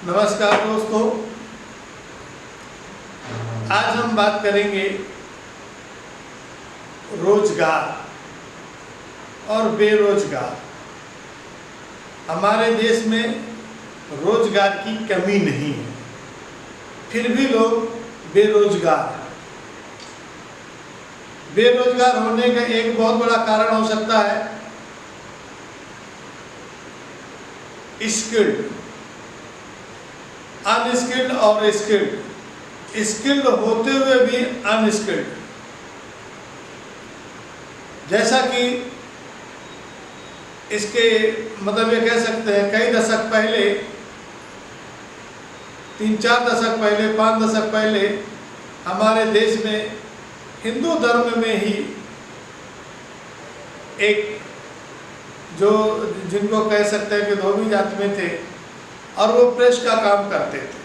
नमस्कार दोस्तों, आज हम बात करेंगे रोजगार और बेरोजगार। हमारे देश में रोजगार की कमी नहीं है, फिर भी लोग बेरोजगार हैं। बेरोजगार होने का एक बहुत बड़ा कारण हो सकता है स्किल्ड, अनस्किल्ड और स्किल्ड। स्किल्ड होते हुए भी अनस्किल्ड। जैसा कि इसके मतलब ये कह सकते हैं, कई दशक पहले, 3-4 दशक पहले, 5 दशक पहले हमारे देश में हिंदू धर्म में ही एक जो जिनको कह सकते हैं कि धोबी जात में थे और वो प्रेस का काम करते थे।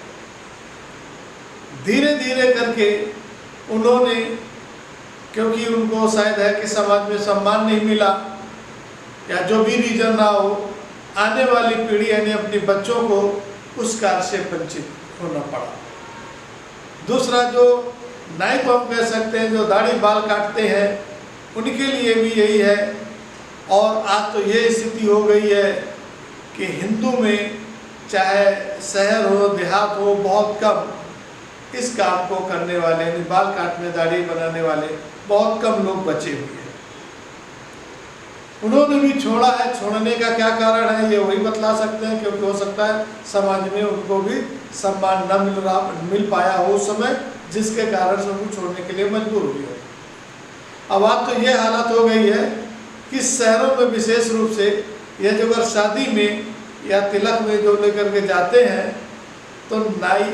धीरे धीरे करके उन्होंने, क्योंकि उनको शायद है कि समाज में सम्मान नहीं मिला या जो भी रीजन ना हो, आने वाली पीढ़ी यानी अपने बच्चों को उस कार्य से वंचित होना पड़ा। दूसरा, जो नाई को हम कह सकते हैं, जो दाढ़ी बाल काटते हैं, उनके लिए भी यही है। और आज तो ये स्थिति हो गई है कि हिंदू में चाहे शहर हो देहात हो, बहुत कम इस काम को करने वाले, यानी बाल काटने दाढ़ी बनाने वाले बहुत कम लोग बचे हुए हैं। उन्होंने भी छोड़ा है। छोड़ने का क्या कारण है ये वही बतला सकते हैं, क्योंकि हो सकता है समाज में उनको भी सम्मान न मिल पाया हो उस समय, जिसके कारण से उनको छोड़ने के लिए मजबूर हुए। अब आज तो ये हालत हो गई है कि शहरों में विशेष रूप से ये जो अगर शादी में या तिलक में जो लेकर के जाते हैं तो नाई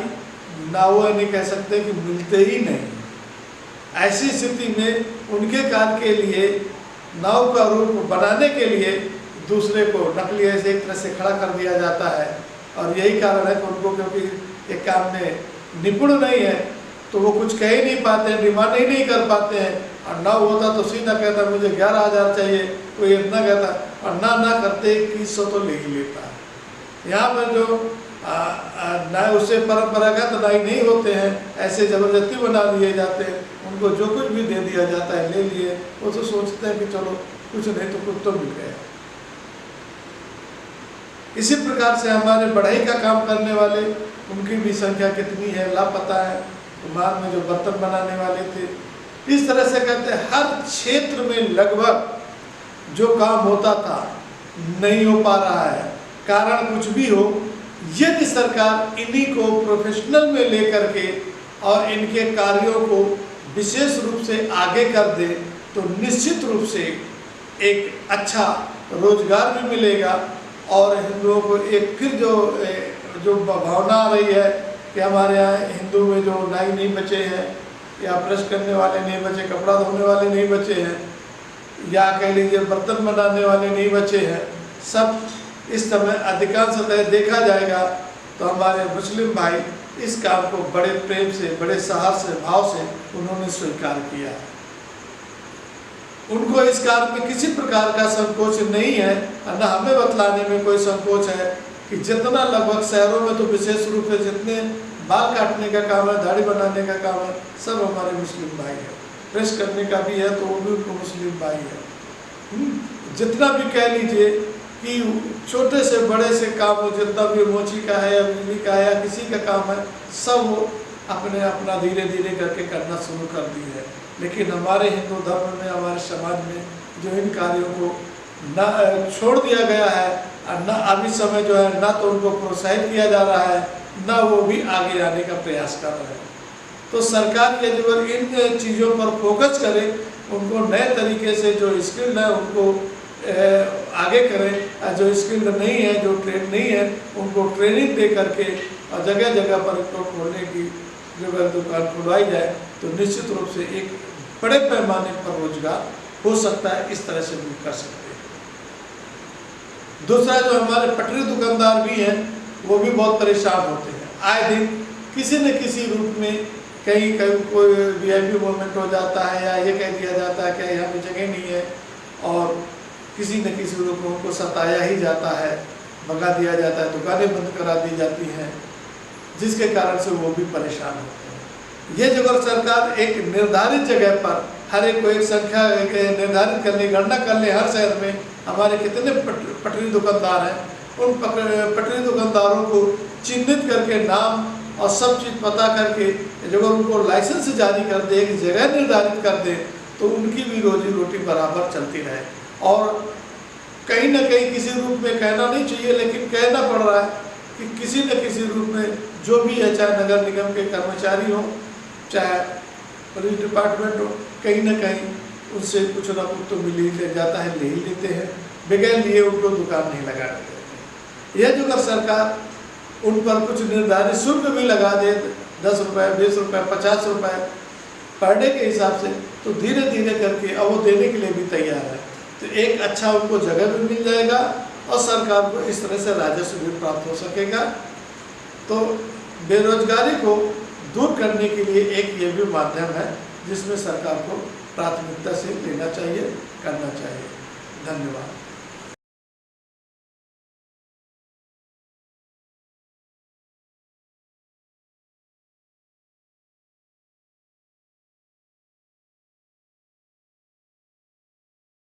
ना वो नहीं कह सकते कि मिलते ही नहीं। ऐसी स्थिति में उनके कार्य के लिए नाव का रूप बनाने के लिए दूसरे को नकली ऐसे एक तरह से खड़ा कर दिया जाता है। और यही कारण है कि उनको, क्योंकि एक काम में निपुण नहीं है तो वो कुछ कह ही नहीं पाते हैं, डिमांड ही नहीं कर पाते हैं। और ना होता तो सीधा कहता मुझे 11,000 चाहिए, कोई इतना कहता, और ना करते 2100 तो ले ही लेता है। यहाँ पर जो नाई उससे परंपरागत नाई नहीं होते हैं, ऐसे ज़बरदस्ती बना दिए जाते हैं, उनको जो कुछ भी दे दिया जाता है ले लिए। वो तो सोचते हैं कि चलो कुछ नहीं तो कुछ तो मिल गया। इसी प्रकार से हमारे बढ़ई का काम करने वाले, उनकी भी संख्या कितनी है लापता है। कुम्हार में जो बर्तन बनाने वाले थे, इस तरह से कहते हैं हर क्षेत्र में लगभग जो काम होता था नहीं हो पा रहा है। कारण कुछ भी हो, यदि सरकार इन्हीं को प्रोफेशनल में लेकर के और इनके कार्यों को विशेष रूप से आगे कर दे तो निश्चित रूप से एक अच्छा रोजगार भी मिलेगा। और हिंदुओं को एक फिर जो भावना आ रही है कि हमारे यहाँ हिंदू में जो नाई नहीं बचे हैं, या प्रेस करने वाले नहीं बचे, कपड़ा धोने वाले नहीं बचे हैं, या कह लीजिए बर्तन बनाने वाले नहीं बचे हैं, सब इस समय अधिकांशतः देखा जाएगा तो हमारे मुस्लिम भाई इस काम को बड़े प्रेम से, बड़े साहस से, भाव से उन्होंने स्वीकार किया। उनको इस कार्य में किसी प्रकार का संकोच नहीं है, और न हमें बतलाने में कोई संकोच है कि जितना लगभग शहरों में तो विशेष रूप से जितने बाल काटने का काम है, दाढ़ी बनाने का काम है, सब हमारे मुस्लिम भाई है। प्रेस करने का भी है तो वो भी उनको मुस्लिम भाई है। जितना भी कह लीजिए कि छोटे से बड़े से काम हो, जितना भी मोची का है या बिजली का है या किसी का काम है, सब वो अपना धीरे धीरे करके करना शुरू कर दी है। लेकिन हमारे हिंदू धर्म में, हमारे समाज में जो इन कार्यों को न छोड़ दिया गया है, और न अभी समय जो है ना तो उनको प्रोत्साहित किया जा रहा है, ना वो भी आगे आने का प्रयास कर रहे हैं। तो सरकार यदि वो इन चीज़ों पर फोकस करे, उनको नए तरीके से जो स्किल्ड है उनको आगे करें, जो स्किल्ड नहीं है, जो ट्रेन नहीं है, उनको ट्रेनिंग दे करके और जगह जगह पर इनको खोलने की जो दुकान खुलवाई जाए तो निश्चित रूप से एक बड़े पैमाने पर रोजगार हो सकता है। इस तरह से भी कर सकते हैं। दूसरा, जो हमारे पटरी दुकानदार भी हैं, वो भी बहुत परेशान होते हैं। आए दिन किसी न किसी रूप में कहीं कोई वीआईपी मूवमेंट हो जाता है, या ये कह दिया जाता है कि यहाँ पे जगह नहीं है, और किसी न किसी रूप में उनको सताया ही जाता है, भगा दिया जाता है, दुकानें बंद करा दी जाती हैं। जिसके कारण से वो भी परेशान होते हैं। ये जो अगर सरकार एक निर्धारित जगह पर हर एक को एक संख्या निर्धारित कर ले, गणना कर ले, हर शहर में हमारे कितने पटरी दुकानदार हैं, उन पटरी दुकानदारों को चिन्हित करके नाम और सब चीज़ पता करके जब उनको लाइसेंस जारी कर दे, एक जगह निर्धारित कर दे, तो उनकी भी रोजी रोटी बराबर चलती रहे। और कहीं ना कहीं किसी रूप में कहना नहीं चाहिए, लेकिन कहना पड़ रहा है कि किसी न किसी रूप में जो भी है, चाहे नगर निगम के कर्मचारी हो, चाहे पुलिस डिपार्टमेंट हो, कहीं ना कहीं उनसे कुछ ना कुछ तो मिल ही जाता है, ले ही लेते हैं। बगैर लिए उनको दुकान नहीं लगाने देते। यह जो अगर सरकार उन पर कुछ निर्धारित शुल्क भी लगा दे, 10 रुपये, 20 रुपये, 50 रुपये पर डे के हिसाब से, तो धीरे धीरे करके अब वो देने के लिए भी तैयार है। तो एक अच्छा उनको जगह भी मिल जाएगा और सरकार को इस तरह से राजस्व भी प्राप्त हो सकेगा। तो बेरोजगारी को दूर करने के लिए एक ये भी माध्यम है जिसमें सरकार को प्राथमिकता से लेना चाहिए, करना चाहिए। धन्यवाद।